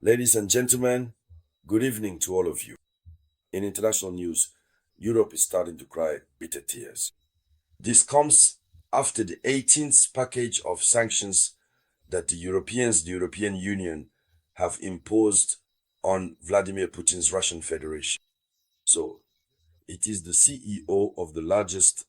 Ladies and gentlemen, good evening to all of you. In international news, Europe is starting to cry bitter tears. This comes after the 18th package of sanctions that the European Union, have imposed on Vladimir Putin's Russian Federation. So, it is the CEO of the largest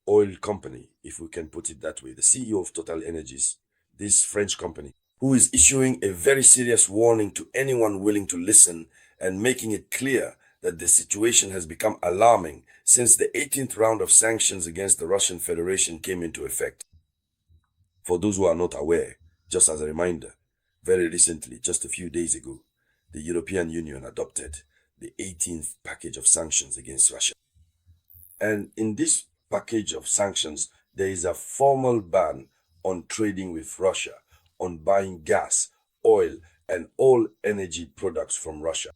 oil company, if we can put it that way, the CEO of Total Energies, this French company, who is issuing a very serious warning to anyone willing to listen and making it clear that the situation has become alarming since the 18th round of sanctions against the Russian Federation came into effect. For those who are not aware, just as a reminder, very recently, just a few days ago, the European Union adopted the 18th package of sanctions against Russia. And in this package of sanctions, there is a formal ban on trading with Russia, on buying gas, oil, and all energy products from Russia.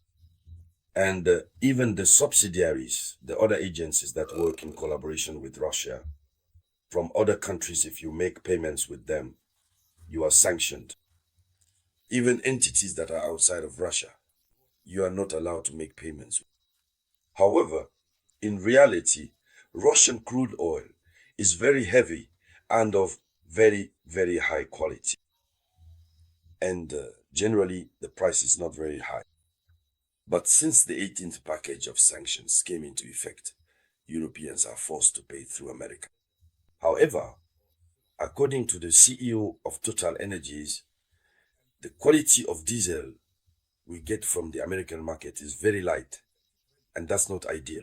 And even the subsidiaries, the other agencies that work in collaboration with Russia, from other countries, if you make payments with them, you are sanctioned. Even entities that are outside of Russia, you are not allowed to make payments. However, in reality, Russian crude oil is very heavy and of very, very high quality. And generally, the price is not very high. But since the 18th package of sanctions came into effect, Europeans are forced to pay through America. However, according to the CEO of Total Energies, the quality of diesel we get from the American market is very light, and that's not ideal.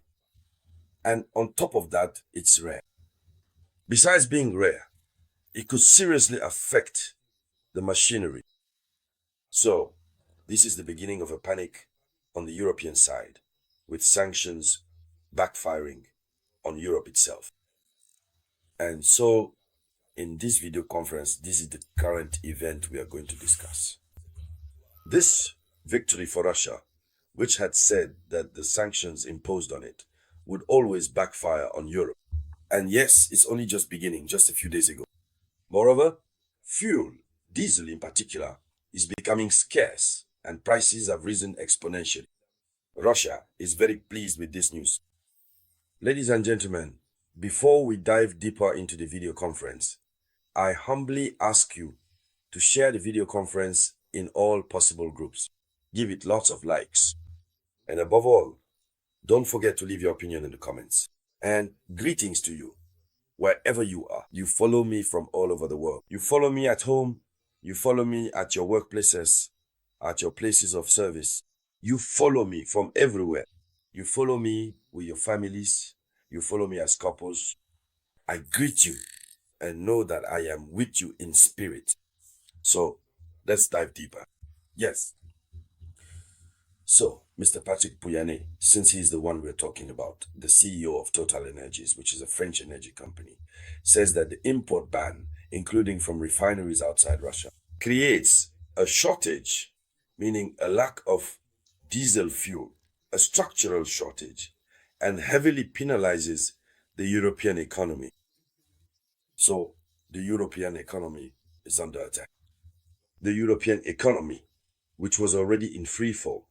And on top of that, it's rare. Besides being rare, it could seriously affect the machinery. So, this is the beginning of a panic on the European side, with sanctions backfiring on Europe itself. And so, in this video conference, this is the current event we are going to discuss. This victory for Russia, which had said that the sanctions imposed on it would always backfire on Europe. And yes, it's only just beginning, just a few days ago. Moreover, fuel, diesel in particular, is becoming scarce and prices have risen exponentially. Russia is very pleased with this news. Ladies and gentlemen, before we dive deeper into the video conference, I humbly ask you to share the video conference in all possible groups. Give it lots of likes. And above all, don't forget to leave your opinion in the comments. And greetings to you, wherever you are. You follow me from all over the world. You follow me at home. You follow me at your workplaces, at your places of service. You follow me from everywhere. You follow me with your families. You follow me as couples. I greet you and know that I am with you in spirit. So let's dive deeper. Yes. So, Mr. Patrick Pouyanné, since he's the one we're talking about, the CEO of Total Energies, which is a French energy company, says that the import ban, including from refineries outside Russia, creates a shortage, meaning a lack of diesel fuel, a structural shortage, and heavily penalizes the European economy. So, the European economy is under attack. The European economy, which was already in free fall,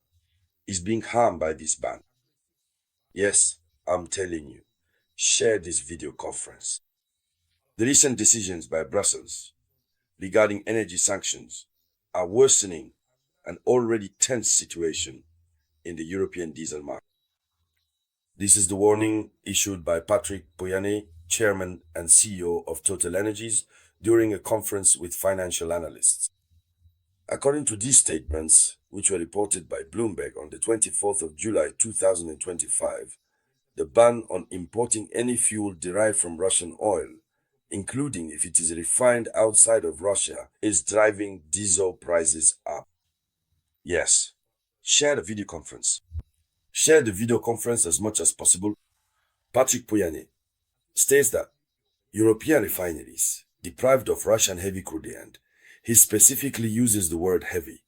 is being harmed by this ban. Yes, I'm telling you, share this video conference. The recent decisions by Brussels regarding energy sanctions are worsening an already tense situation in the European diesel market. This is the warning issued by Patrick Pouyanné, Chairman and CEO of Total Energies, during a conference with financial analysts. According to these statements, which were reported by Bloomberg on the 24th of July 2025, the ban on importing any fuel derived from Russian oil, including if it is refined outside of Russia, is driving diesel prices up. Yes, share the video conference. Share the video conference as much as possible. Patrick Pouyanné states that European refineries deprived of Russian heavy crude, and he specifically uses the word heavy.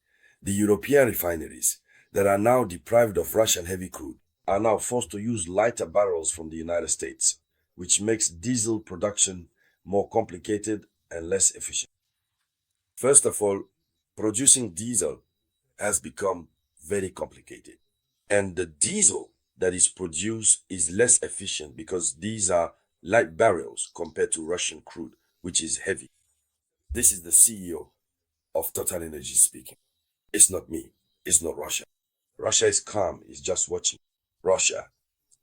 The European refineries that are now deprived of Russian heavy crude are now forced to use lighter barrels from the United States, which makes diesel production more complicated and less efficient. First of all, producing diesel has become very complicated. And the diesel that is produced is less efficient because these are light barrels compared to Russian crude, which is heavy. This is the CEO of Total Energy speaking. It's not me. It's not Russia. Russia is calm. It's just watching. Russia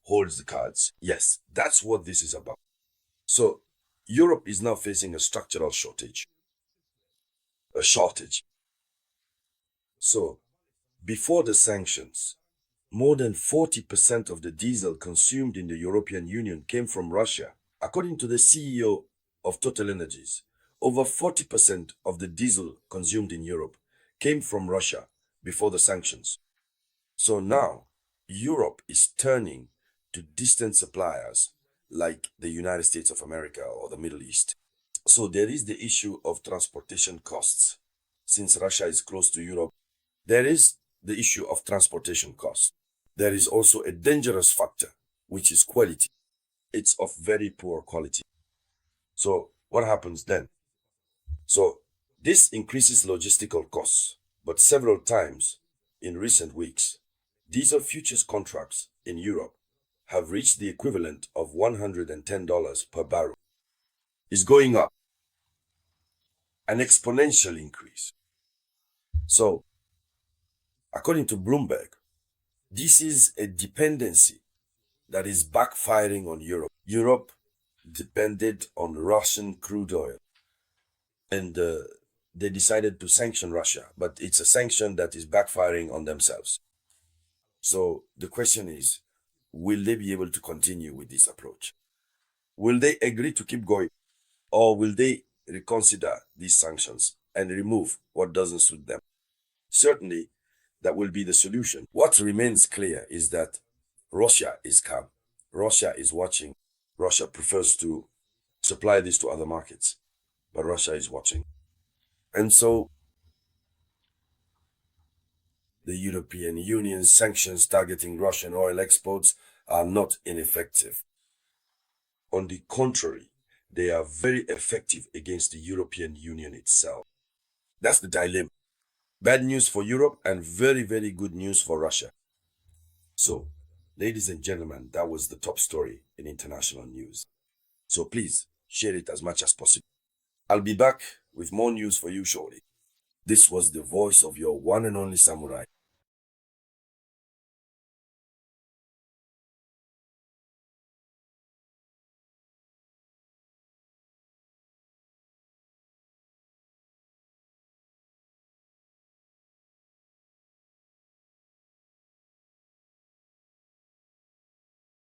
holds the cards. Yes, that's what this is about. So Europe is now facing a structural shortage. A shortage. So before the sanctions, more than 40% of the diesel consumed in the European Union came from Russia. According to the CEO of Total Energies, over 40% of the diesel consumed in Europe came from Russia before the sanctions. So now, Europe is turning to distant suppliers like the United States of America or the Middle East. So there is the issue of transportation costs. Since Russia is close to Europe, there is the issue of transportation costs. There is also a dangerous factor, which is quality. It's of very poor quality. So what happens then? So this increases logistical costs, but several times in recent weeks, diesel futures contracts in Europe have reached the equivalent of $110 per barrel. It's going up, an exponential increase. So, according to Bloomberg, this is a dependency that is backfiring on Europe. Europe depended on Russian crude oil, and they decided to sanction Russia, but it's a sanction that is backfiring on themselves. So the question is, will they be able to continue with this approach? Will they agree to keep going, or will they reconsider these sanctions and remove what doesn't suit them? Certainly, that will be the solution. What remains clear is that Russia is calm. Russia is watching. Russia prefers to supply this to other markets, but Russia is watching. And so the European Union's sanctions targeting Russian oil exports are not ineffective. On the contrary, they are very effective against the European Union itself. That's the dilemma. Bad news for Europe and very, very good news for Russia. So, ladies and gentlemen, that was the top story in international news. So please share it as much as possible. I'll be back with more news for you shortly. This was the voice of your one and only samurai.